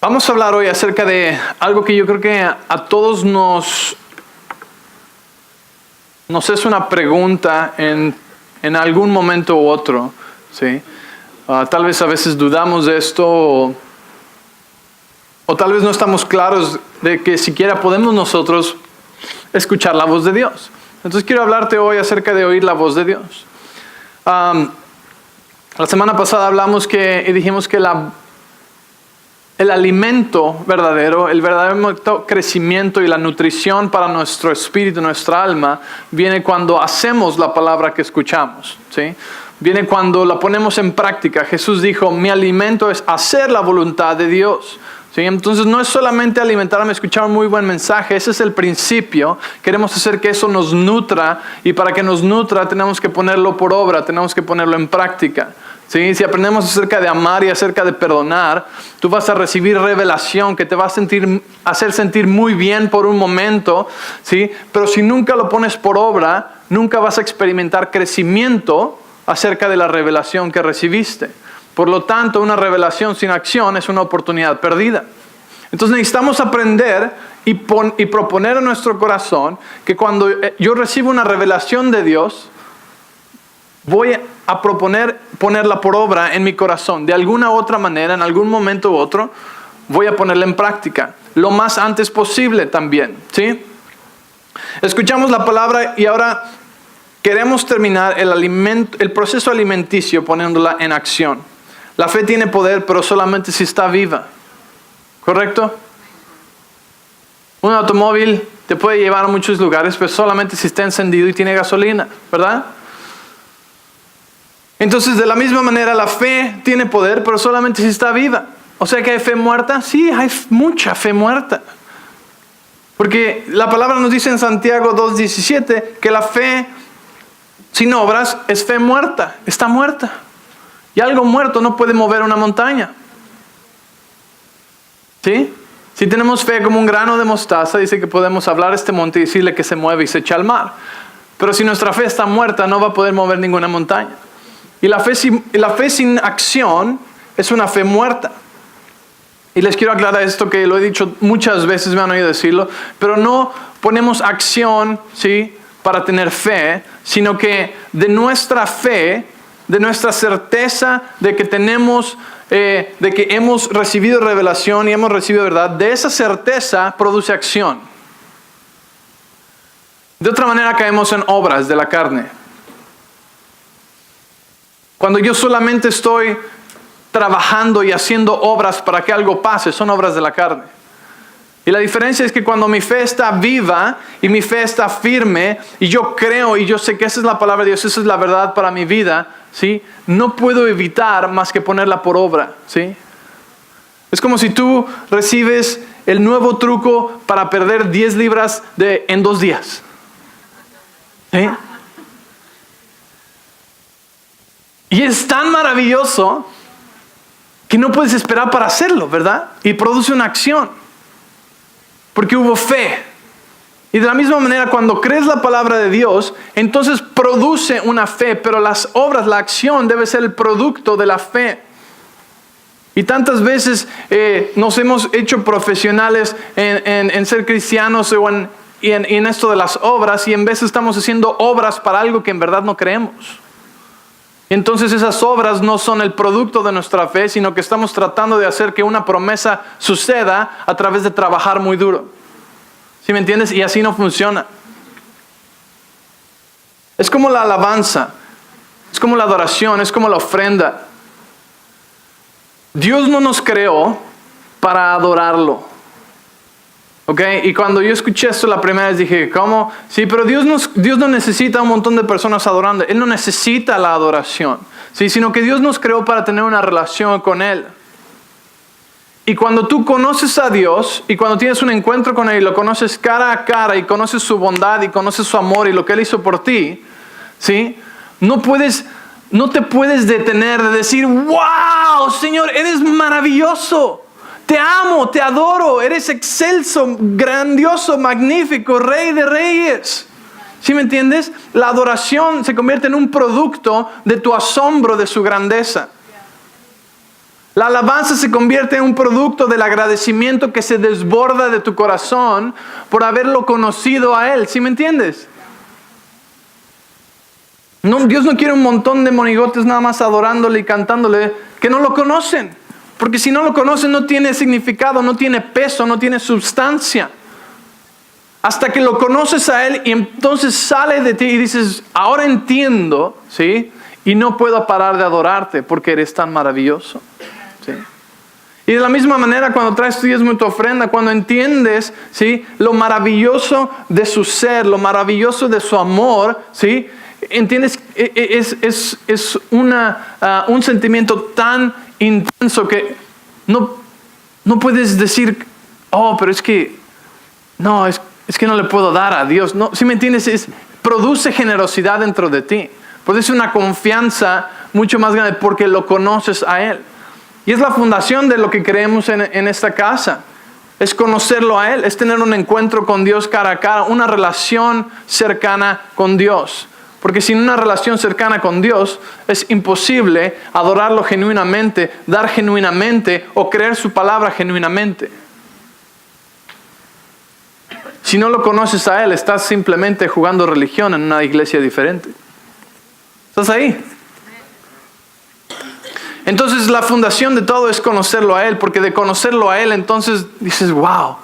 Vamos a hablar hoy acerca de algo que yo creo que a todos nos es una pregunta en algún momento u otro, ¿sí? Tal vez a veces dudamos de esto o tal vez no estamos claros de que siquiera podemos nosotros escuchar la voz de Dios. Entonces quiero hablarte hoy acerca de oír la voz de Dios. La semana pasada hablamos y dijimos que el alimento verdadero, el verdadero crecimiento y la nutrición para nuestro espíritu, nuestra alma, viene cuando hacemos la palabra que escuchamos, ¿sí? Viene cuando la ponemos en práctica. Jesús dijo, mi alimento es hacer la voluntad de Dios. ¿Sí? Entonces no es solamente alimentarme, escuchar un muy buen mensaje, ese es el principio. Queremos hacer que eso nos nutra y para que nos nutra tenemos que ponerlo por obra, tenemos que ponerlo en práctica. ¿Sí? Si aprendemos acerca de amar y acerca de perdonar, tú vas a recibir revelación que te va a hacer sentir muy bien por un momento, ¿sí? Pero si nunca lo pones por obra, nunca vas a experimentar crecimiento acerca de la revelación que recibiste. Por lo tanto, una revelación sin acción es una oportunidad perdida. Entonces necesitamos aprender y proponer en nuestro corazón que cuando yo recibo una revelación de Dios, voy a proponer ponerla por obra en mi corazón. De alguna u otra manera, en algún momento u otro, voy a ponerla en práctica. Lo más antes posible también, ¿sí? Escuchamos la palabra y ahora queremos terminar el proceso alimenticio poniéndola en acción. La fe tiene poder, pero solamente si está viva. ¿Correcto? Un automóvil te puede llevar a muchos lugares, pero solamente si está encendido y tiene gasolina, ¿verdad? Entonces, de la misma manera, la fe tiene poder, pero solamente si está viva. O sea que hay fe muerta. Sí, hay mucha fe muerta. Porque la palabra nos dice en Santiago 2:17 que la fe sin obras es fe muerta, está muerta. Y algo muerto no puede mover una montaña. ¿Sí? Si tenemos fe como un grano de mostaza, dice que podemos hablar a este monte y decirle que se mueve y se echa al mar. Pero si nuestra fe está muerta, no va a poder mover ninguna montaña. Y la fe sin acción es una fe muerta. Y les quiero aclarar esto que lo he dicho muchas veces, me han oído decirlo, pero no ponemos acción, ¿sí?, para tener fe, sino que de nuestra fe, de nuestra certeza de que tenemos, de que hemos recibido revelación y hemos recibido verdad, de esa certeza produce acción. De otra manera caemos en obras de la carne. Cuando yo solamente estoy trabajando y haciendo obras para que algo pase, son obras de la carne. Y la diferencia es que cuando mi fe está viva y mi fe está firme y yo creo y yo sé que esa es la palabra de Dios, esa es la verdad para mi vida, ¿sí?, no puedo evitar más que ponerla por obra, ¿sí? Es como si tú recibes el nuevo truco para perder 10 libras en 2 días. ¿Sí? Y es tan maravilloso que no puedes esperar para hacerlo, ¿verdad? Y produce una acción. Porque hubo fe. Y de la misma manera, cuando crees la palabra de Dios, entonces produce una fe, pero las obras, la acción debe ser el producto de la fe. Y tantas veces nos hemos hecho profesionales en ser cristianos y en esto de las obras, y en vez estamos haciendo obras para algo que en verdad no creemos. Entonces esas obras no son el producto de nuestra fe, sino que estamos tratando de hacer que una promesa suceda a través de trabajar muy duro. ¿Sí me entiendes? Y así no funciona. Es como la alabanza, es como la adoración, es como la ofrenda. Dios no nos creó para adorarlo. ¿Ok? Y cuando yo escuché esto la primera vez dije, ¿cómo? Sí, pero Dios no necesita un montón de personas adorando. Él no necesita la adoración, ¿sí?, sino que Dios nos creó para tener una relación con Él. Y cuando tú conoces a Dios y cuando tienes un encuentro con Él y lo conoces cara a cara y conoces su bondad y conoces su amor y lo que Él hizo por ti, ¿sí?, no te puedes detener de decir, ¡wow, Señor, eres maravilloso! Te amo, te adoro, eres excelso, grandioso, magnífico, Rey de Reyes. ¿Sí me entiendes? La adoración se convierte en un producto de tu asombro de su grandeza. La alabanza se convierte en un producto del agradecimiento que se desborda de tu corazón por haberlo conocido a Él. ¿Sí me entiendes? No, Dios no quiere un montón de monigotes nada más adorándole y cantándole que no lo conocen. Porque si no lo conocen no tiene significado, no tiene peso, no tiene sustancia. Hasta que lo conoces a Él y entonces sale de ti y dices, ahora entiendo, ¿sí? Y no puedo parar de adorarte porque eres tan maravilloso. ¿Sí? Y de la misma manera cuando traes tu diezmo y tu ofrenda, cuando entiendes, ¿sí? Lo maravilloso de su ser, lo maravilloso de su amor, ¿sí? Entiendes, es un sentimiento tan intenso que no puedes decir, oh, pero es que no le puedo dar a Dios. No, ¿sí me entiendes? Produce generosidad dentro de ti. Produce una confianza mucho más grande porque lo conoces a Él. Y es la fundación de lo que creemos en esta casa. Es conocerlo a Él, es tener un encuentro con Dios cara a cara, una relación cercana con Dios. Porque sin una relación cercana con Dios es imposible adorarlo genuinamente, dar genuinamente o creer su palabra genuinamente. Si no lo conoces a Él, estás simplemente jugando religión en una iglesia diferente. ¿Estás ahí? Entonces la fundación de todo es conocerlo a Él, porque de conocerlo a Él entonces dices, wow,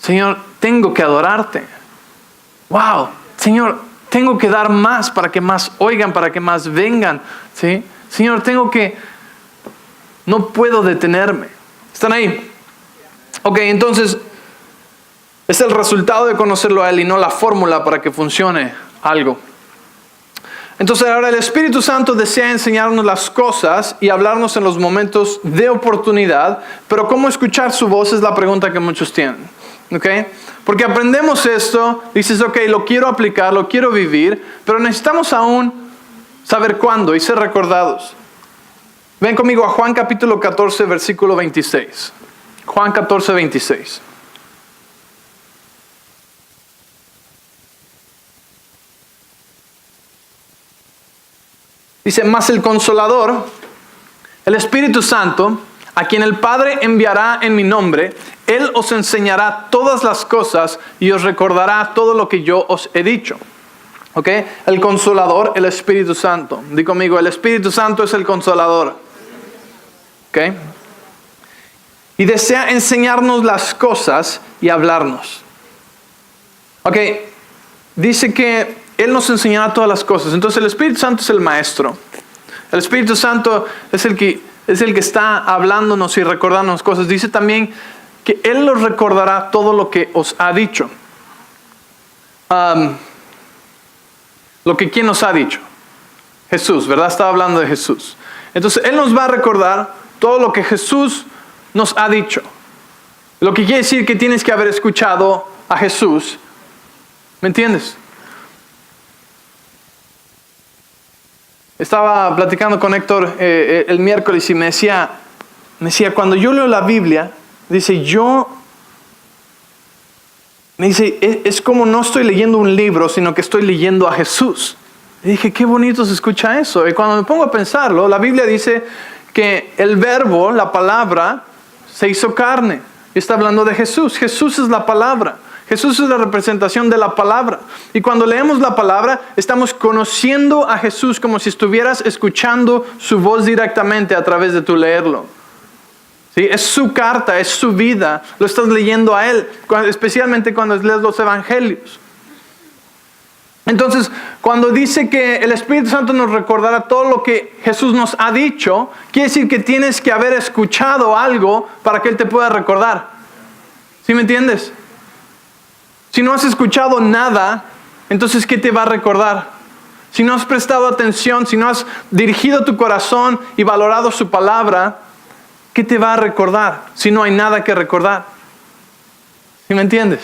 Señor, tengo que adorarte. Wow, Señor, tengo que dar más para que más oigan, para que más vengan. ¿Sí? Señor, no puedo detenerme. ¿Están ahí? Ok, entonces es el resultado de conocerlo a Él y no la fórmula para que funcione algo. Entonces ahora el Espíritu Santo desea enseñarnos las cosas y hablarnos en los momentos de oportunidad, pero ¿cómo escuchar su voz? Es la pregunta que muchos tienen. ¿Okay? Porque aprendemos esto, dices, ok, lo quiero aplicar, lo quiero vivir, pero necesitamos aún saber cuándo y ser recordados. Ven conmigo a Juan capítulo 14, versículo 26. Juan 14, 26. Dice, mas el Consolador, el Espíritu Santo, a quien el Padre enviará en mi nombre, Él os enseñará todas las cosas y os recordará todo lo que yo os he dicho. ¿Ok? El Consolador, el Espíritu Santo. Di conmigo, el Espíritu Santo es el Consolador. ¿Ok? Y desea enseñarnos las cosas y hablarnos. ¿Ok? Dice que Él nos enseñará todas las cosas. Entonces el Espíritu Santo es el maestro. El Espíritu Santo es el que está hablándonos y recordándonos cosas. Dice también que Él nos recordará todo lo que os ha dicho. ¿Quién nos ha dicho? Jesús, ¿verdad? Estaba hablando de Jesús. Entonces Él nos va a recordar todo lo que Jesús nos ha dicho. Lo que quiere decir que tienes que haber escuchado a Jesús. ¿Me entiendes? Estaba platicando con Héctor el miércoles y me decía, cuando yo leo la Biblia, dice, es como no estoy leyendo un libro, sino que estoy leyendo a Jesús. Y dije, qué bonito se escucha eso. Y cuando me pongo a pensarlo, la Biblia dice que el verbo, la palabra, se hizo carne. Y está hablando de Jesús. Jesús es la palabra. Jesús es la representación de la palabra. Y cuando leemos la palabra, estamos conociendo a Jesús como si estuvieras escuchando su voz directamente a través de tu leerlo. ¿Sí? Es su carta, es su vida. Lo estás leyendo a Él, especialmente cuando lees los evangelios. Entonces, cuando dice que el Espíritu Santo nos recordará todo lo que Jesús nos ha dicho, quiere decir que tienes que haber escuchado algo para que Él te pueda recordar. ¿Sí me entiendes? Si no has escuchado nada, entonces ¿qué te va a recordar? Si no has prestado atención, si no has dirigido tu corazón y valorado su palabra, ¿qué te va a recordar si no hay nada que recordar? ¿Sí me entiendes?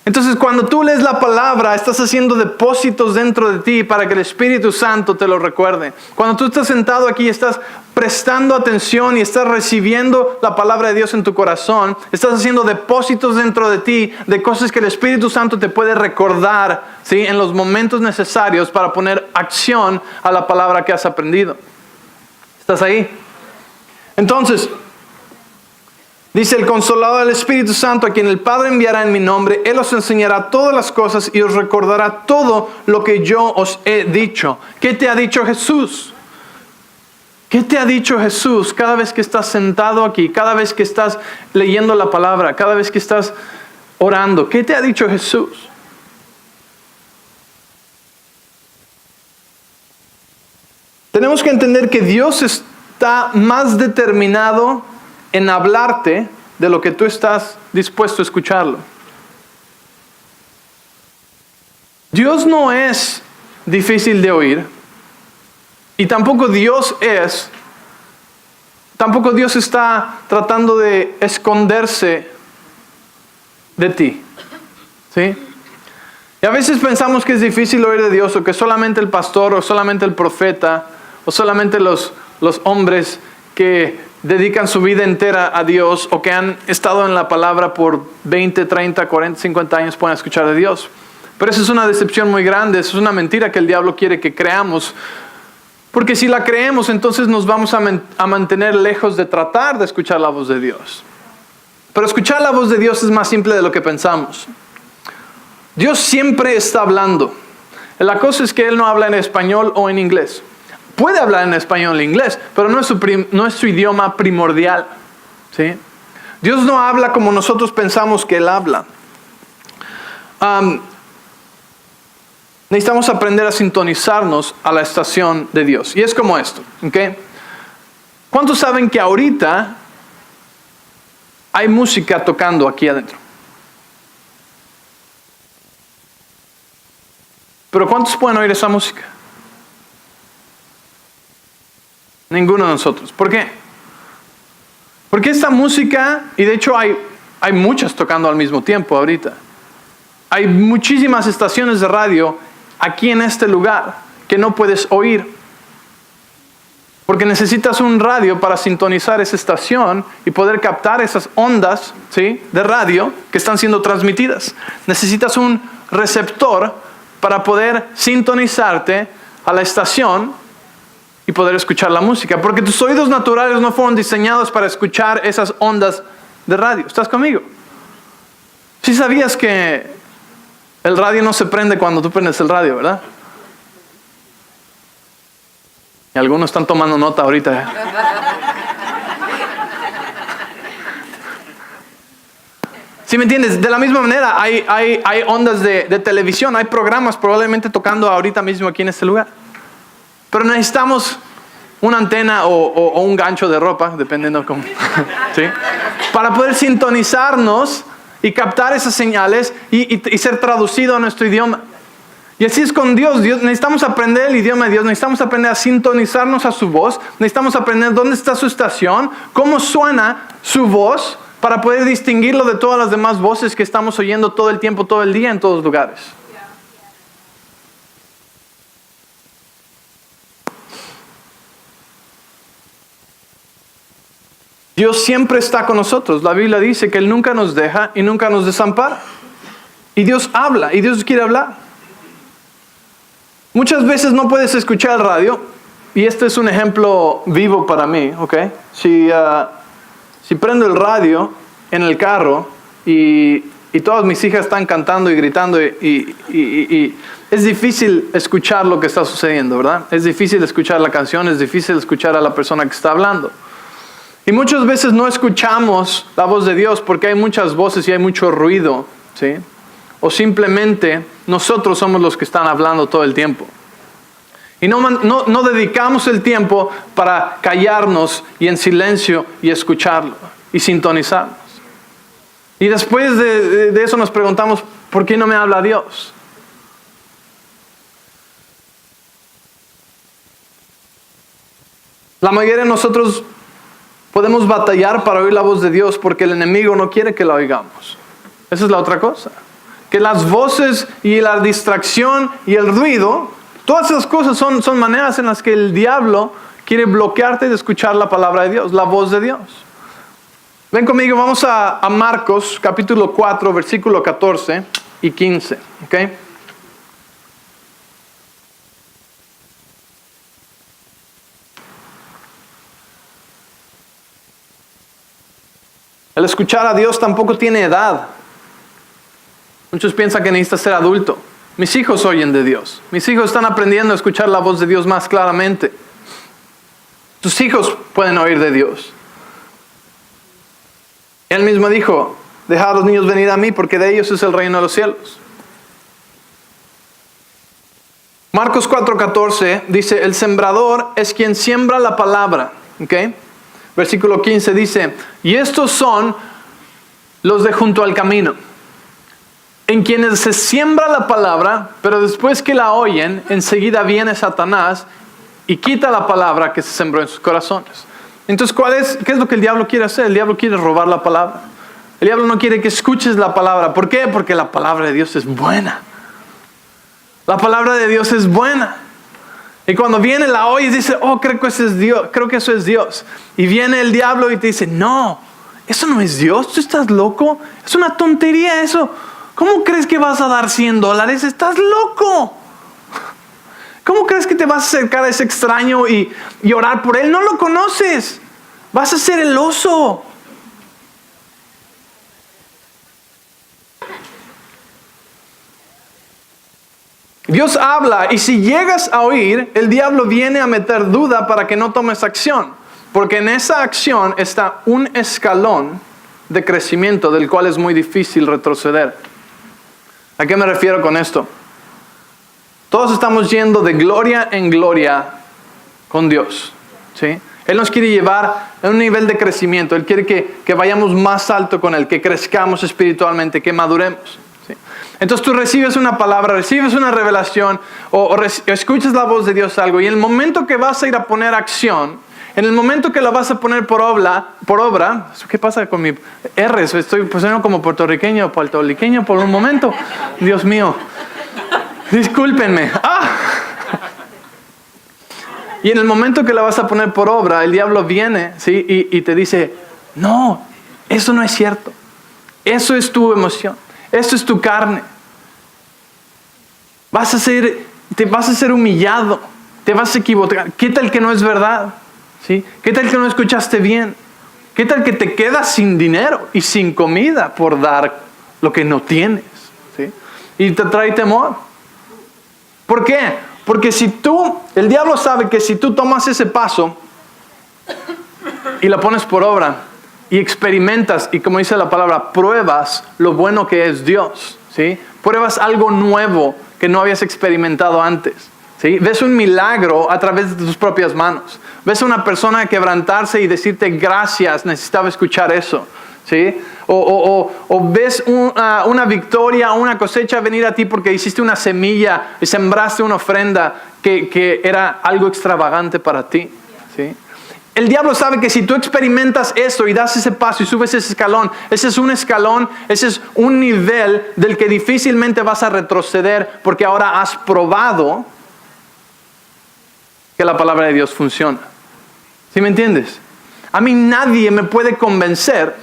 Entonces cuando tú lees la palabra, estás haciendo depósitos dentro de ti para que el Espíritu Santo te lo recuerde. Cuando tú estás sentado aquí, estás prestando atención y estás recibiendo la palabra de Dios en tu corazón, estás haciendo depósitos dentro de ti de cosas que el Espíritu Santo te puede recordar, ¿sí? En los momentos necesarios para poner acción a la palabra que has aprendido. ¿Estás ahí? Entonces, dice el Consolador del Espíritu Santo, a quien el Padre enviará en mi nombre, Él os enseñará todas las cosas y os recordará todo lo que yo os he dicho. ¿Qué te ha dicho Jesús? ¿Qué te ha dicho Jesús cada vez que estás sentado aquí, cada vez que estás leyendo la palabra, cada vez que estás orando? ¿Qué te ha dicho Jesús? Tenemos que entender que Dios está más determinado en hablarte de lo que tú estás dispuesto a escucharlo. Dios no es difícil de oír y tampoco Dios está tratando de esconderse de ti. ¿Sí? Y a veces pensamos que es difícil oír de Dios, o que solamente el pastor, o solamente el profeta, o solamente los hombres que dedican su vida entera a Dios, o que han estado en la palabra por 20, 30, 40, 50 años pueden escuchar de Dios. Pero esa es una decepción muy grande, eso es una mentira que el diablo quiere que creamos. Porque si la creemos, entonces nos vamos a mantener lejos de tratar de escuchar la voz de Dios. Pero escuchar la voz de Dios es más simple de lo que pensamos. Dios siempre está hablando. La cosa es que Él no habla en español o en inglés. Puede hablar en español o en inglés, pero no es su idioma primordial. ¿Sí? Dios no habla como nosotros pensamos que Él habla. Necesitamos aprender a sintonizarnos a la estación de Dios. Y es como esto. ¿Okay? ¿Cuántos saben que ahorita hay música tocando aquí adentro? Pero ¿cuántos pueden oír esa música? Ninguno de nosotros. ¿Por qué? Porque esta música, y de hecho hay muchas tocando al mismo tiempo ahorita. Hay muchísimas estaciones de radio aquí en este lugar que no puedes oír. Porque necesitas un radio para sintonizar esa estación y poder captar esas ondas, ¿sí?, de radio que están siendo transmitidas. Necesitas un receptor para poder sintonizarte a la estación y poder escuchar la música. Porque tus oídos naturales no fueron diseñados para escuchar esas ondas de radio. ¿Estás conmigo? ¿Sí sabías que el radio no se prende cuando tú prendes el radio, verdad? Y algunos están tomando nota ahorita. ¿Sí me entiendes? De la misma manera, hay ondas de televisión, hay programas probablemente tocando ahorita mismo aquí en este lugar. Pero necesitamos una antena o un gancho de ropa, dependiendo cómo. ¿Sí? Para poder sintonizarnos y captar esas señales y ser traducido a nuestro idioma. Y así es con Dios. Necesitamos aprender el idioma de Dios, necesitamos aprender a sintonizarnos a su voz, necesitamos aprender dónde está su estación, cómo suena su voz, para poder distinguirlo de todas las demás voces que estamos oyendo todo el tiempo, todo el día, en todos lugares. Dios siempre está con nosotros. La Biblia dice que Él nunca nos deja y nunca nos desampara. Y Dios habla, y Dios quiere hablar. Muchas veces no puedes escuchar el radio, y este es un ejemplo vivo para mí, ¿ok? Si prendo el radio en el carro y todas mis hijas están cantando y gritando y es difícil escuchar lo que está sucediendo, ¿verdad? Es difícil escuchar la canción, es difícil escuchar a la persona que está hablando. Y muchas veces no escuchamos la voz de Dios porque hay muchas voces y hay mucho ruido, ¿sí? O simplemente nosotros somos los que están hablando todo el tiempo. Y no dedicamos el tiempo para callarnos y en silencio y escucharlo y sintonizarnos. Y después de eso nos preguntamos, ¿por qué no me habla Dios? La mayoría de nosotros podemos batallar para oír la voz de Dios porque el enemigo no quiere que la oigamos. Esa es la otra cosa. Que las voces y la distracción y el ruido, todas esas cosas son maneras en las que el diablo quiere bloquearte de escuchar la palabra de Dios, la voz de Dios. Ven conmigo, vamos a Marcos capítulo 4, versículo 14 y 15. ¿Ok? El escuchar a Dios tampoco tiene edad. Muchos piensan que necesitas ser adulto. Mis hijos oyen de Dios. Mis hijos están aprendiendo a escuchar la voz de Dios más claramente. Tus hijos pueden oír de Dios. Él mismo dijo, dejad a los niños venir a mí porque de ellos es el reino de los cielos. Marcos 4:14 dice, el sembrador es quien siembra la palabra. ¿Okay? Versículo 15 dice, y estos son los de junto al camino, en quienes se siembra la palabra, pero después que la oyen, enseguida viene Satanás y quita la palabra que se sembró en sus corazones. Entonces, ¿qué es lo que el diablo quiere hacer? El diablo quiere robar la palabra. El diablo no quiere que escuches la palabra. ¿Por qué? Porque la palabra de Dios es buena. La palabra de Dios es buena. Y cuando viene la oyes y dice, oh, creo que eso es Dios. Y viene el diablo y te dice, no, eso no es Dios, tú estás loco. Es una tontería eso. ¿Cómo crees que vas a dar $100? Estás loco. ¿Cómo crees que te vas a acercar a ese extraño y orar por él? No lo conoces. Vas a ser el oso. Dios habla y si llegas a oír, el diablo viene a meter duda para que no tomes acción. Porque en esa acción está un escalón de crecimiento del cual es muy difícil retroceder. ¿A qué me refiero con esto? Todos estamos yendo de gloria en gloria con Dios, ¿sí? Él nos quiere llevar a un nivel de crecimiento. Él quiere que vayamos más alto con Él, que crezcamos espiritualmente, que maduremos, ¿sí? Entonces tú recibes una palabra, recibes una revelación o escuchas la voz de Dios algo y en el momento que vas a ir a poner acción, en el momento que lo vas a poner por obra, ¿qué pasa con mi R? Estoy poniendo como puertorriqueño por un momento. Dios mío, discúlpenme. Y en el momento que la vas a poner por obra, el diablo viene, ¿sí? y te dice, no, eso no es cierto. Eso es tu emoción. Eso es tu carne. Te vas a ser humillado. Te vas a equivocar. ¿Qué tal que no es verdad? ¿Sí? ¿Qué tal que no escuchaste bien? ¿Qué tal que te quedas sin dinero y sin comida por dar lo que no tienes? ¿Sí? Y te trae temor. ¿Por qué? Porque el diablo sabe que si tú tomas ese paso y la pones por obra y experimentas y como dice la palabra, pruebas lo bueno que es Dios, ¿sí? Pruebas algo nuevo que no habías experimentado antes, ¿sí? Ves un milagro a través de tus propias manos. Ves a una persona quebrantarse y decirte gracias, necesitaba escuchar eso, ¿sí? O ves una victoria, una cosecha venir a ti porque hiciste una semilla y sembraste una ofrenda que era algo extravagante para ti, ¿sí? El diablo sabe que si tú experimentas eso y das ese paso y subes ese escalón, ese es un nivel del que difícilmente vas a retroceder porque ahora has probado que la palabra de Dios funciona. ¿Sí me entiendes? A mí nadie me puede convencer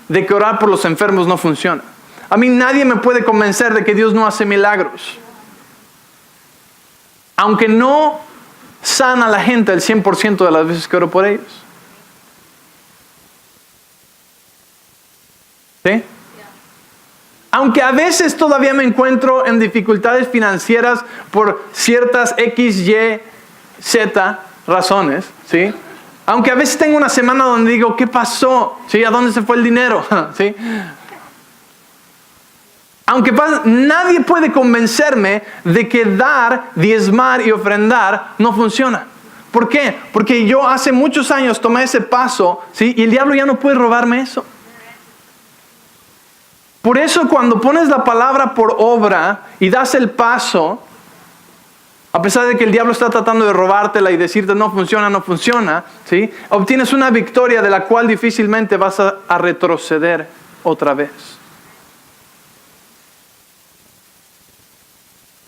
de que orar por los enfermos no funciona. A mí nadie me puede convencer de que Dios no hace milagros. Aunque no sana a la gente el 100% de las veces que oro por ellos. ¿Sí? Aunque a veces todavía me encuentro en dificultades financieras por ciertas X, Y, Z razones, ¿sí? Aunque a veces tengo una semana donde digo, ¿qué pasó? ¿Sí? ¿A dónde se fue el dinero? ¿Sí? Aunque nadie puede convencerme de que dar, diezmar y ofrendar no funciona. ¿Por qué? Porque yo hace muchos años tomé ese paso, ¿sí? Y el diablo ya no puede robarme eso. Por eso cuando pones la palabra por obra y das el paso, a pesar de que el diablo está tratando de robártela y decirte no funciona, ¿sí? Obtienes una victoria de la cual difícilmente vas a retroceder otra vez.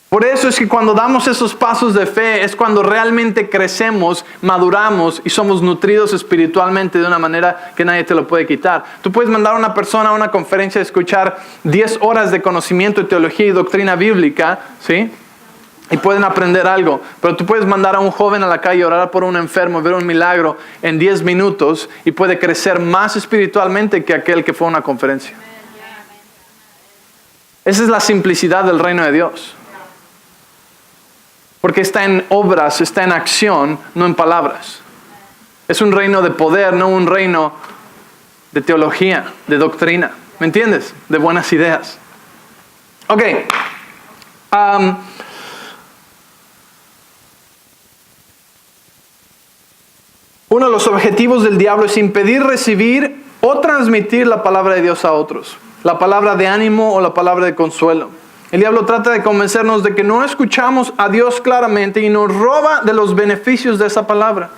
Por eso es que cuando damos esos pasos de fe es cuando realmente crecemos, maduramos y somos nutridos espiritualmente de una manera que nadie te lo puede quitar. Tú puedes mandar a una persona a una conferencia a escuchar 10 horas de conocimiento de teología y doctrina bíblica, ¿sí? y pueden aprender algo. Pero tú puedes mandar a un joven a la calle, orar por un enfermo, ver un milagro en 10 minutos y puede crecer más espiritualmente que aquel que fue a una conferencia. Esa es la simplicidad del reino de Dios. Porque está en obras, está en acción, no en palabras. Es un reino de poder, no un reino de teología, de doctrina. ¿Me entiendes? De buenas ideas. Ok. Uno de los objetivos del diablo es impedir recibir o transmitir la palabra de Dios a otros. La palabra de ánimo o la palabra de consuelo. El diablo trata de convencernos de que no escuchamos a Dios claramente y nos roba de los beneficios de esa palabra.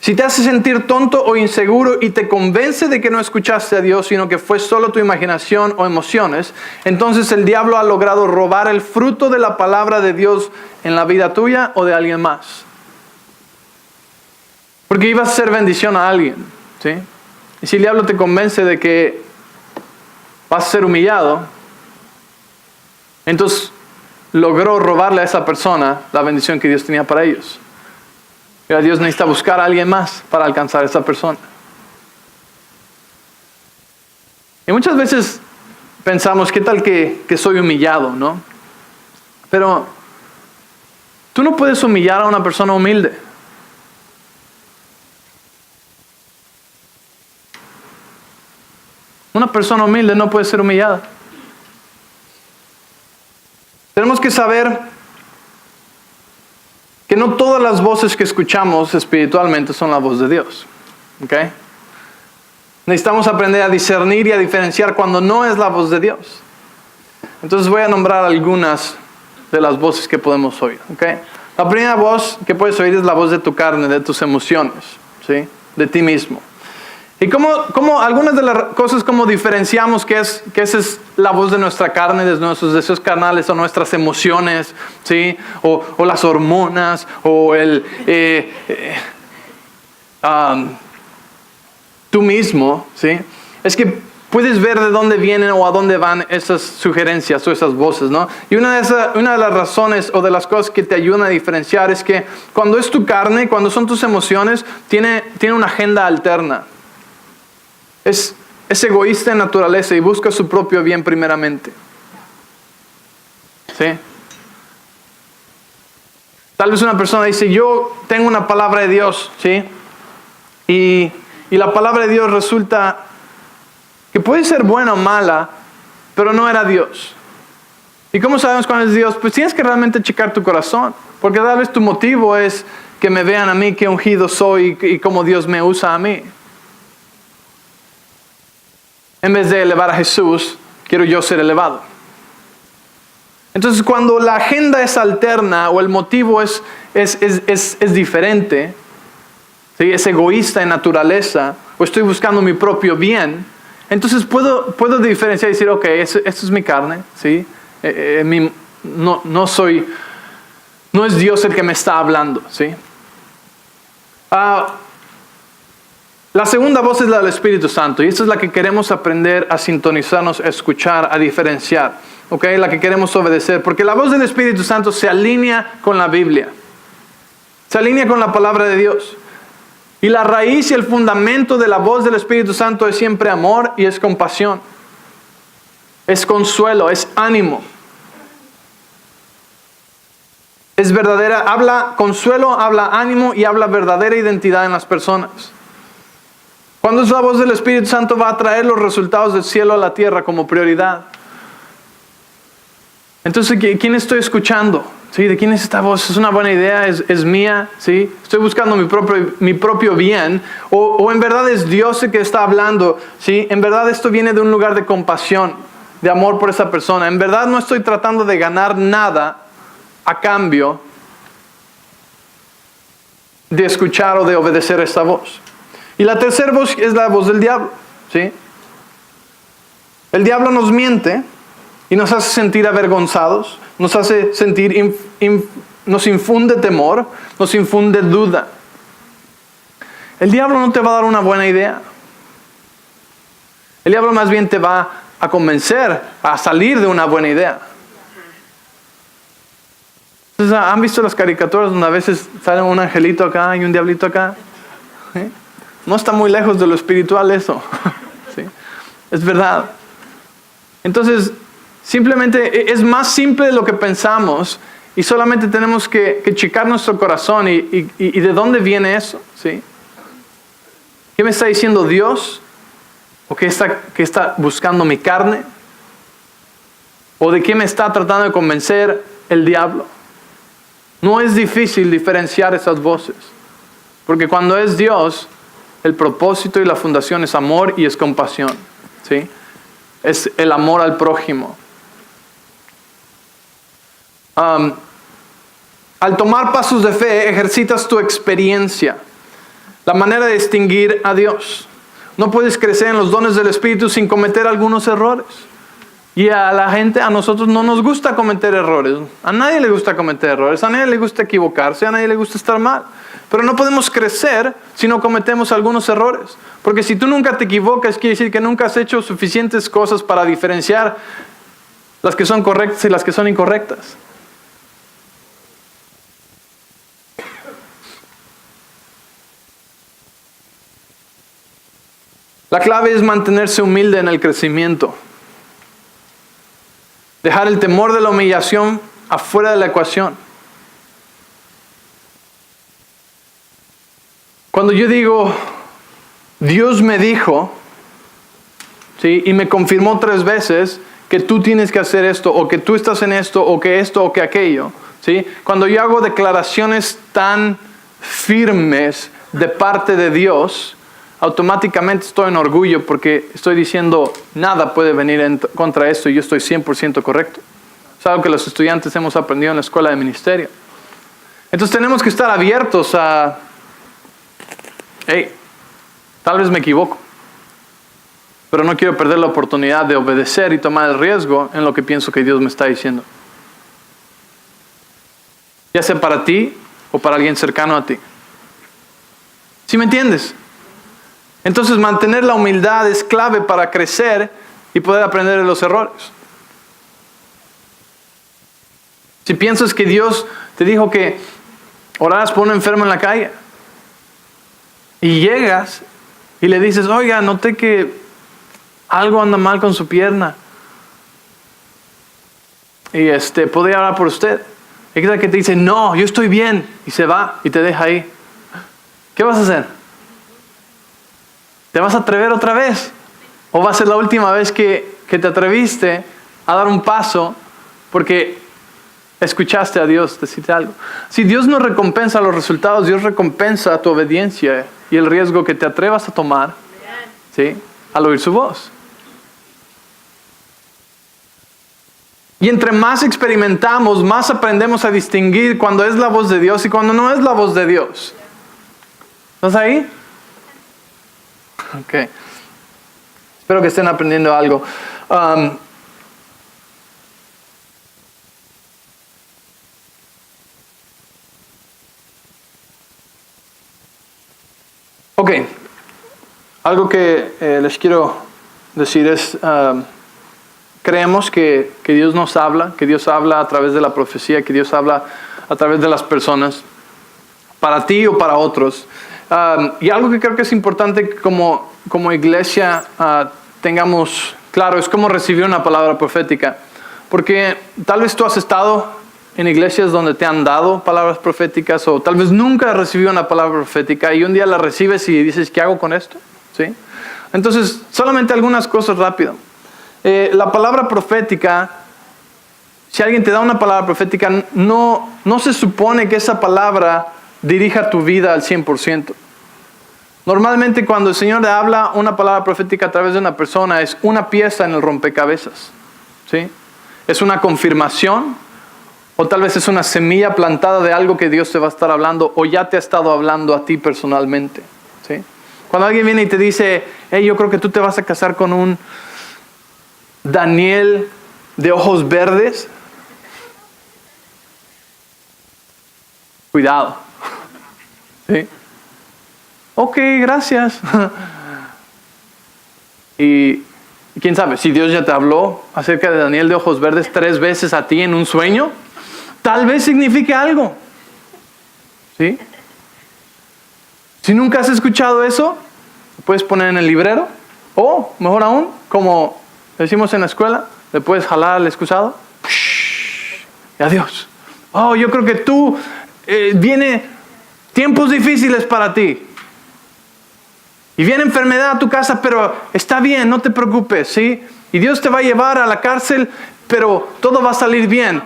Si te hace sentir tonto o inseguro y te convence de que no escuchaste a Dios, sino que fue solo tu imaginación o emociones, entonces el diablo ha logrado robar el fruto de la palabra de Dios en la vida tuya o de alguien más. Porque ibas a ser bendición a alguien, ¿sí? Y si el diablo te convence de que vas a ser humillado, entonces logró robarle a esa persona la bendición que Dios tenía para ellos. Y ahora Dios necesita buscar a alguien más para alcanzar a esa persona. Y muchas veces pensamos, ¿qué tal que soy humillado, no? Pero tú no puedes humillar a una persona humilde. Una persona humilde no puede ser humillada. Tenemos que saber que no todas las voces que escuchamos espiritualmente son la voz de Dios. ¿Okay? Necesitamos aprender a discernir y a diferenciar cuando no es la voz de Dios. Entonces voy a nombrar algunas de las voces que podemos oír. ¿Okay? La primera voz que puedes oír es la voz de tu carne, de tus emociones, ¿sí? De ti mismo. Y como algunas de las cosas como diferenciamos que esa es la voz de nuestra carne, de nuestros deseos carnales o nuestras emociones, ¿sí? O las hormonas, o tú mismo, ¿sí? Es que puedes ver de dónde vienen o a dónde van esas sugerencias o esas voces, ¿no? Y una de las razones o de las cosas que te ayudan a diferenciar es que cuando es tu carne, cuando son tus emociones, tiene una agenda alterna. Es egoísta en naturaleza y busca su propio bien primeramente. ¿Sí? Tal vez una persona dice, yo tengo una palabra de Dios, ¿sí? Y la palabra de Dios resulta que puede ser buena o mala, pero no era Dios. ¿Y cómo sabemos cuándo es Dios? Pues tienes que realmente checar tu corazón, porque tal vez tu motivo es que me vean a mí, qué ungido soy y cómo Dios me usa a mí. En vez de elevar a Jesús, quiero yo ser elevado. Entonces, cuando la agenda es alterna o el motivo es diferente, ¿sí? Es egoísta en naturaleza, o estoy buscando mi propio bien, entonces puedo diferenciar y decir, ok, esto es mi carne, ¿sí? No es Dios el que me está hablando, ¿sí? La segunda voz es la del Espíritu Santo, y esta es la que queremos aprender a sintonizarnos, a escuchar, a diferenciar, ¿ok? La que queremos obedecer, porque la voz del Espíritu Santo se alinea con la Biblia, se alinea con la palabra de Dios. Y la raíz y el fundamento de la voz del Espíritu Santo es siempre amor y es compasión, es consuelo, es ánimo. Es verdadera, habla consuelo, habla ánimo y habla verdadera identidad en las personas. Cuando es la voz del Espíritu Santo va a traer los resultados del cielo a la tierra como prioridad. Entonces, ¿quién estoy escuchando? ¿Sí? ¿De quién es esta voz? ¿Es una buena idea? ¿Es mía? ¿Sí? ¿Estoy buscando mi propio bien? ¿O en verdad es Dios el que está hablando? ¿Sí? En verdad esto viene de un lugar de compasión, de amor por esa persona. En verdad no estoy tratando de ganar nada a cambio de escuchar o de obedecer esta voz. Y la tercera voz es la voz del diablo, ¿sí? El diablo nos miente y nos hace sentir avergonzados, nos hace sentir, nos infunde temor, nos infunde duda. El diablo no te va a dar una buena idea. El diablo más bien te va a convencer a salir de una buena idea. Entonces, ¿han visto las caricaturas donde a veces sale un angelito acá y un diablito acá? ¿Sí? No está muy lejos de lo espiritual eso. ¿Sí? Es verdad. Entonces, simplemente es más simple de lo que pensamos y solamente tenemos que checar nuestro corazón y de dónde viene eso. ¿Sí? ¿Qué me está diciendo Dios? ¿O qué está buscando mi carne? ¿O de qué me está tratando de convencer el diablo? No es difícil diferenciar esas voces. Porque cuando es Dios, el propósito y la fundación es amor y es compasión. ¿Sí? Es el amor al prójimo. Al tomar pasos de fe, ejercitas tu experiencia. La manera de distinguir a Dios. No puedes crecer en los dones del Espíritu sin cometer algunos errores. Y a la gente, a nosotros no nos gusta cometer errores. A nadie le gusta cometer errores, a nadie le gusta equivocarse, a nadie le gusta estar mal. Pero no podemos crecer si no cometemos algunos errores. Porque si tú nunca te equivocas, quiere decir que nunca has hecho suficientes cosas para diferenciar las que son correctas y las que son incorrectas. La clave es mantenerse humilde en el crecimiento. Dejar el temor de la humillación afuera de la ecuación. Cuando yo digo, Dios me dijo, ¿sí? Y me confirmó 3 veces que tú tienes que hacer esto, o que tú estás en esto, o que aquello. ¿Sí? Cuando yo hago declaraciones tan firmes de parte de Dios, automáticamente estoy en orgullo porque estoy diciendo nada puede venir contra esto y yo estoy 100% correcto. Es algo que los estudiantes hemos aprendido en la escuela de ministerio. Entonces tenemos que estar abiertos a, hey, tal vez me equivoco, pero no quiero perder la oportunidad de obedecer y tomar el riesgo en lo que pienso que Dios me está diciendo. Ya sea para ti o para alguien cercano a ti. ¿Sí me entiendes? Entonces mantener la humildad es clave para crecer y poder aprender de los errores. Si piensas que Dios te dijo que oraras por un enfermo en la calle y llegas y le dices, oiga, noté que algo anda mal con su pierna y ¿podría orar por usted? Y que te dice, no, yo estoy bien, y se va y te deja ahí. ¿Qué vas a hacer? ¿Te vas a atrever otra vez? ¿O va a ser la última vez que te atreviste a dar un paso porque escuchaste a Dios decirte algo? Si Dios no recompensa los resultados, Dios recompensa tu obediencia y el riesgo que te atrevas a tomar, ¿sí? Al oír su voz. Y entre más experimentamos, más aprendemos a distinguir cuando es la voz de Dios y cuando no es la voz de Dios. ¿Estás ahí? Ok. Espero que estén aprendiendo algo. Ok. Algo que les quiero decir es, creemos que Dios nos habla, que Dios habla a través de la profecía, que Dios habla a través de las personas, para ti o para otros. Y algo que creo que es importante que como iglesia tengamos claro es cómo recibir una palabra profética. Porque tal vez tú has estado en iglesias donde te han dado palabras proféticas o tal vez nunca has recibido una palabra profética y un día la recibes y dices, ¿qué hago con esto? ¿Sí? Entonces, solamente algunas cosas rápido. La palabra profética, si alguien te da una palabra profética, no se supone que esa palabra dirija tu vida al 100%. Normalmente cuando el Señor le habla una palabra profética a través de una persona es una pieza en el rompecabezas. ¿Sí? Es una confirmación o tal vez es una semilla plantada de algo que Dios te va a estar hablando o ya te ha estado hablando a ti personalmente. ¿Sí? Cuando alguien viene y te dice, hey, yo creo que tú te vas a casar con un Daniel de ojos verdes, cuidado. ¿Sí? Ok, gracias. Y quién sabe, si Dios ya te habló acerca de Daniel de ojos verdes 3 veces a ti en un sueño, tal vez signifique algo. ¿Sí? Si nunca has escuchado eso, lo puedes poner en el librero. O, mejor aún, como decimos en la escuela, le puedes jalar al excusado. Y adiós. Oh, yo creo que tú, viene tiempos difíciles para ti. Y viene enfermedad a tu casa, pero está bien, no te preocupes, ¿sí? Y Dios te va a llevar a la cárcel, pero todo va a salir bien.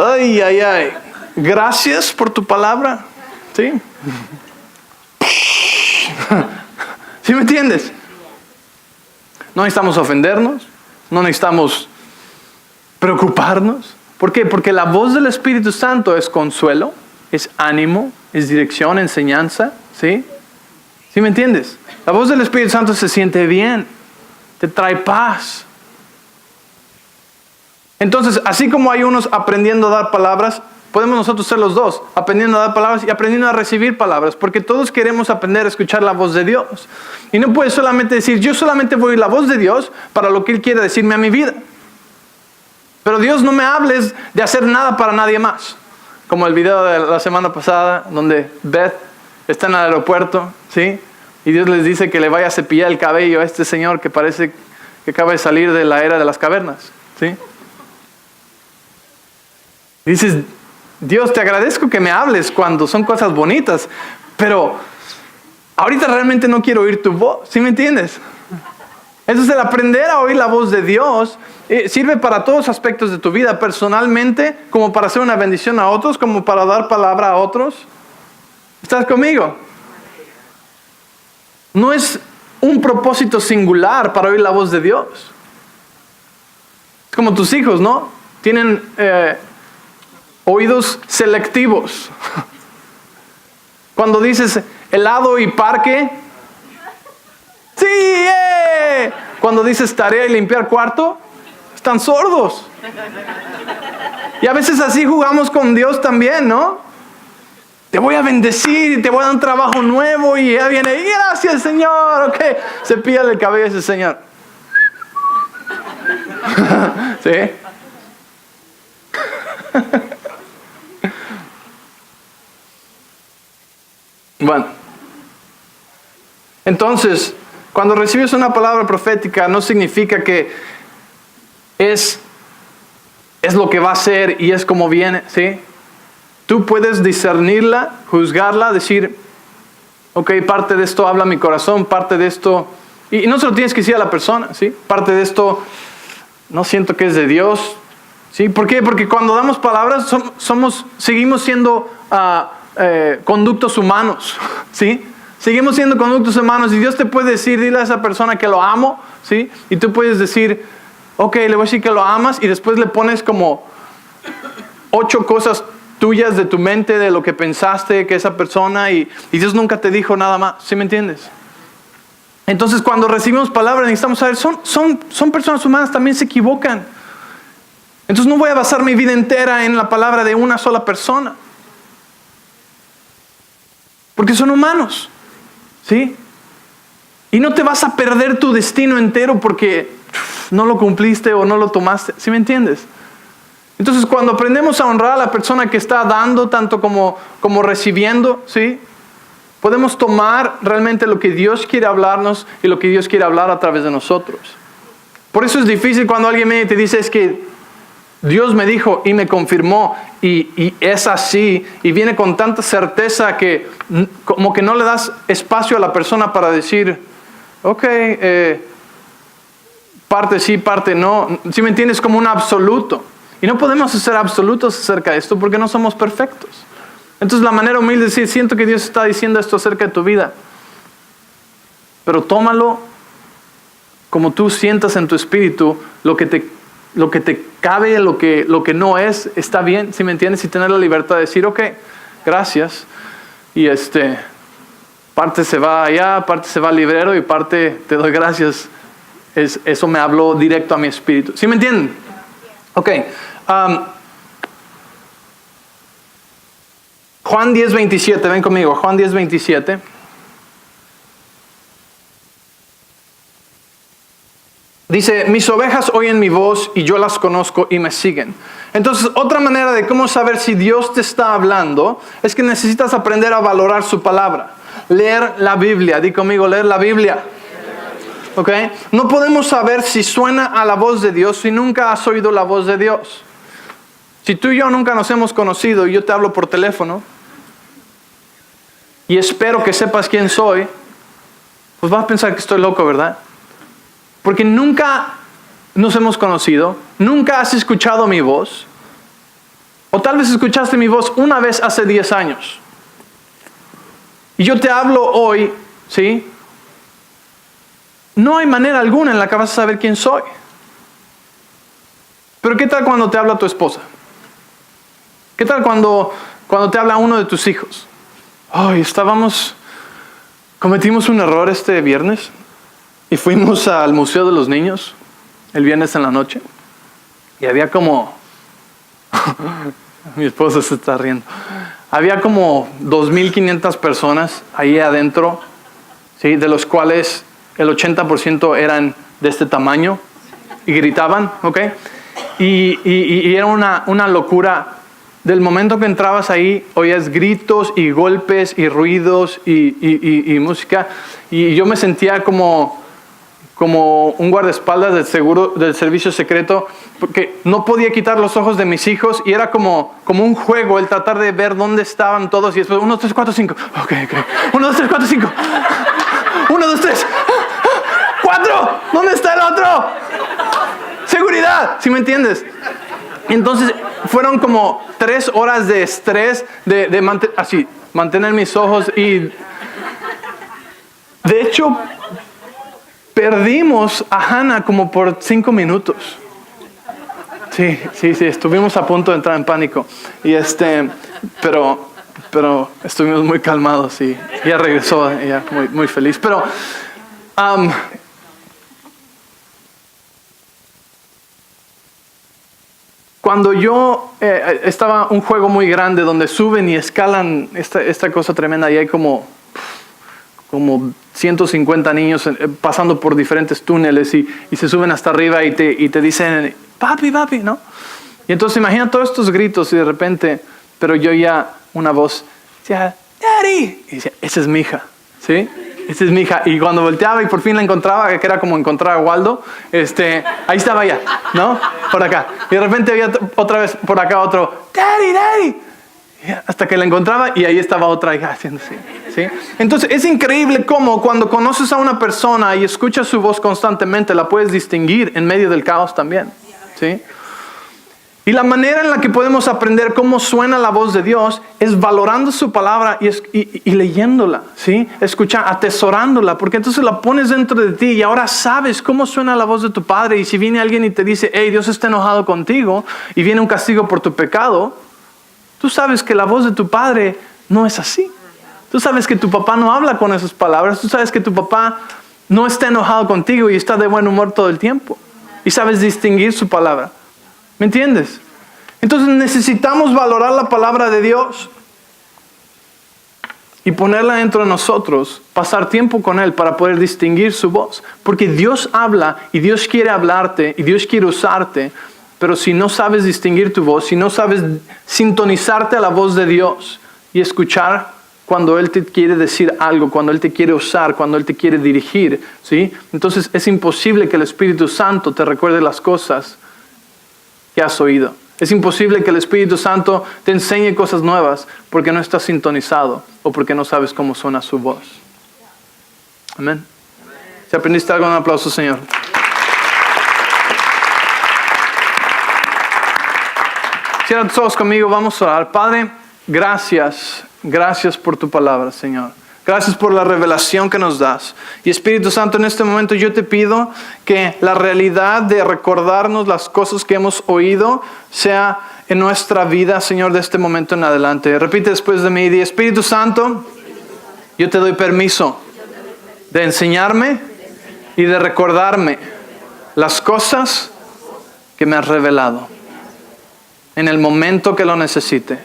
Ay, ay, ay. Gracias por tu palabra. ¿Sí? ¿Sí me entiendes? No necesitamos ofendernos, no necesitamos preocuparnos. ¿Por qué? Porque la voz del Espíritu Santo es consuelo, es ánimo, es dirección, enseñanza, ¿sí? ¿Sí me entiendes? La voz del Espíritu Santo se siente bien, te trae paz. Entonces, así como hay unos aprendiendo a dar palabras, podemos nosotros ser los dos, aprendiendo a dar palabras y aprendiendo a recibir palabras, porque todos queremos aprender a escuchar la voz de Dios. Y no puedes solamente decir, yo solamente voy a oír la voz de Dios para lo que Él quiere decirme a mi vida. Pero Dios, no me hables de hacer nada para nadie más. Como el video de la semana pasada, donde Beth está en el aeropuerto, ¿sí? Y Dios les dice que le vaya a cepillar el cabello a este señor que parece que acaba de salir de la era de las cavernas, ¿sí? Y dices, Dios, te agradezco que me hables cuando son cosas bonitas, pero ahorita realmente no quiero oír tu voz, ¿sí me entiendes? Entonces el aprender a oír la voz de Dios sirve para todos los aspectos de tu vida, personalmente, como para hacer una bendición a otros, como para dar palabra a otros. ¿Estás conmigo? No es un propósito singular para oír la voz de Dios. Es como tus hijos, ¿no? Tienen oídos selectivos. Cuando dices helado y parque, ¡sí! Cuando dices tarea y limpiar cuarto, están sordos. Y a veces así jugamos con Dios también, ¿no? Te voy a bendecir y te voy a dar un trabajo nuevo y ya viene, gracias Señor, ok. Cepilla el cabello ese señor. ¿Sí? Bueno, entonces, cuando recibes una palabra profética, no significa que es lo que va a ser y es como viene, ¿sí? Tú puedes discernirla, juzgarla, decir, ok, parte de esto habla mi corazón, parte de esto, y no se lo tienes que decir a la persona, ¿sí? Parte de esto no siento que es de Dios, ¿sí? ¿Por qué? Porque cuando damos palabras seguimos siendo conductos humanos, ¿sí? Seguimos siendo conductos humanos y Dios te puede decir, dile a esa persona que lo amo, ¿sí? Y tú puedes decir, ok, le voy a decir que lo amas y después le pones como 8 cosas tuyas de tu mente, de lo que pensaste que esa persona y Dios nunca te dijo nada más, ¿sí me entiendes? Entonces cuando recibimos palabras necesitamos saber, son personas humanas, también se equivocan. Entonces no voy a basar mi vida entera en la palabra de una sola persona. Porque son humanos, ¿sí? Y no te vas a perder tu destino entero porque no lo cumpliste o no lo tomaste, ¿sí me entiendes? Entonces cuando aprendemos a honrar a la persona que está dando tanto como recibiendo, ¿sí? Podemos tomar realmente lo que Dios quiere hablarnos y lo que Dios quiere hablar a través de nosotros. Por eso es difícil cuando alguien te dice, es que Dios me dijo y me confirmó y es así, y viene con tanta certeza que como que no le das espacio a la persona para decir, ok, parte sí, parte no. ¿Sí me entiendes? Como un absoluto. Y no podemos ser absolutos acerca de esto porque no somos perfectos. Entonces la manera humilde es decir, siento que Dios está diciendo esto acerca de tu vida, pero tómalo como tú sientas en tu espíritu, lo que te cabe, lo que no es, está bien, ¿sí me entiendes? Y tener la libertad de decir, ok, gracias. Y parte se va allá, parte se va al librero y parte te doy gracias. Eso me habló directo a mi espíritu. ¿Sí me entienden? Ok. Juan 10:27, ven conmigo, Juan 10:27. Dice, mis ovejas oyen mi voz y yo las conozco y me siguen. Entonces, otra manera de cómo saber si Dios te está hablando es que necesitas aprender a valorar su palabra. Leer la Biblia. Di conmigo, leer la Biblia. ¿Ok? No podemos saber si suena a la voz de Dios si nunca has oído la voz de Dios. Si tú y yo nunca nos hemos conocido y yo te hablo por teléfono y espero que sepas quién soy, pues vas a pensar que estoy loco, ¿verdad? Porque nunca nos hemos conocido, nunca has escuchado mi voz, o tal vez escuchaste mi voz una vez hace 10 años. Y yo te hablo hoy, ¿sí? No hay manera alguna en la que vas a saber quién soy. Pero ¿qué tal cuando te habla tu esposa? ¿Qué tal cuando te habla uno de tus hijos? Ay, cometimos un error este viernes y fuimos al Museo de los Niños el viernes en la noche y había como, mi esposa se está riendo, había como 2,500 personas ahí adentro, ¿sí? De los cuales el 80% eran de este tamaño y gritaban, ¿ok? Y era una locura. Del momento que entrabas ahí, oías gritos y golpes y ruidos y música. Y yo me sentía como un guardaespaldas del servicio secreto, porque no podía quitar los ojos de mis hijos y era como un juego el tratar de ver dónde estaban todos y después 1, 2, 3, 4, 5. Ok. 1, 2, 3, 4, 5. 1, 2, 3. 4. ¿Dónde está el otro? Seguridad, ¿sí me entiendes? Entonces fueron como 3 horas de estrés de mantener mis ojos y de hecho perdimos a Hannah como por 5 minutos. Sí, estuvimos a punto de entrar en pánico y pero estuvimos muy calmados y ella regresó, ella muy feliz. Pero cuando yo estaba un juego muy grande donde suben y escalan esta cosa tremenda y hay como 150 niños pasando por diferentes túneles y se suben hasta arriba y te dicen, papi, ¿no? Y entonces imagina todos estos gritos y de repente, pero yo ya una voz decía, Daddy, y decía, esa es mi hija, ¿sí? Esa es mi hija. Y cuando volteaba y por fin la encontraba, que era como encontrar a Waldo, ahí estaba ella, ¿no? Por acá. Y de repente había otra vez por acá otro, Daddy. Hasta que la encontraba y ahí estaba otra hija haciendo así, ¿sí? Entonces es increíble cómo cuando conoces a una persona y escuchas su voz constantemente, la puedes distinguir en medio del caos también, ¿sí? Y la manera en la que podemos aprender cómo suena la voz de Dios es valorando su palabra y leyéndola, ¿sí? Atesorándola, porque entonces la pones dentro de ti y ahora sabes cómo suena la voz de tu Padre. Y si viene alguien y te dice, hey, Dios está enojado contigo y viene un castigo por tu pecado, tú sabes que la voz de tu Padre no es así. Tú sabes que tu papá no habla con esas palabras. Tú sabes que tu papá no está enojado contigo y está de buen humor todo el tiempo. Y sabes distinguir su palabra. ¿Me entiendes? Entonces necesitamos valorar la palabra de Dios y ponerla dentro de nosotros, pasar tiempo con Él para poder distinguir su voz. Porque Dios habla y Dios quiere hablarte y Dios quiere usarte, pero si no sabes distinguir tu voz, si no sabes sintonizarte a la voz de Dios y escuchar cuando Él te quiere decir algo, cuando Él te quiere usar, cuando Él te quiere dirigir, ¿sí? Entonces es imposible que el Espíritu Santo te recuerde las cosas que has oído. Es imposible que el Espíritu Santo te enseñe cosas nuevas porque no estás sintonizado o porque no sabes cómo suena su voz. Amén. Si aprendiste algo, un aplauso, Señor. Cierra tus ojos conmigo, vamos a orar. Padre, gracias por tu palabra, Señor. Gracias por la revelación que nos das. Y Espíritu Santo, en este momento yo te pido que la realidad de recordarnos las cosas que hemos oído sea en nuestra vida, Señor, de este momento en adelante. Repite después de mí, di, Espíritu Santo, yo te doy permiso de enseñarme y de recordarme las cosas que me has revelado en el momento que lo necesite.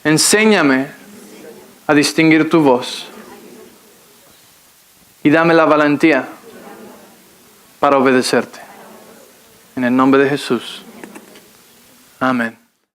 Enséñame a distinguir tu voz y dame la valentía para obedecerte. En el nombre de Jesús. Amén.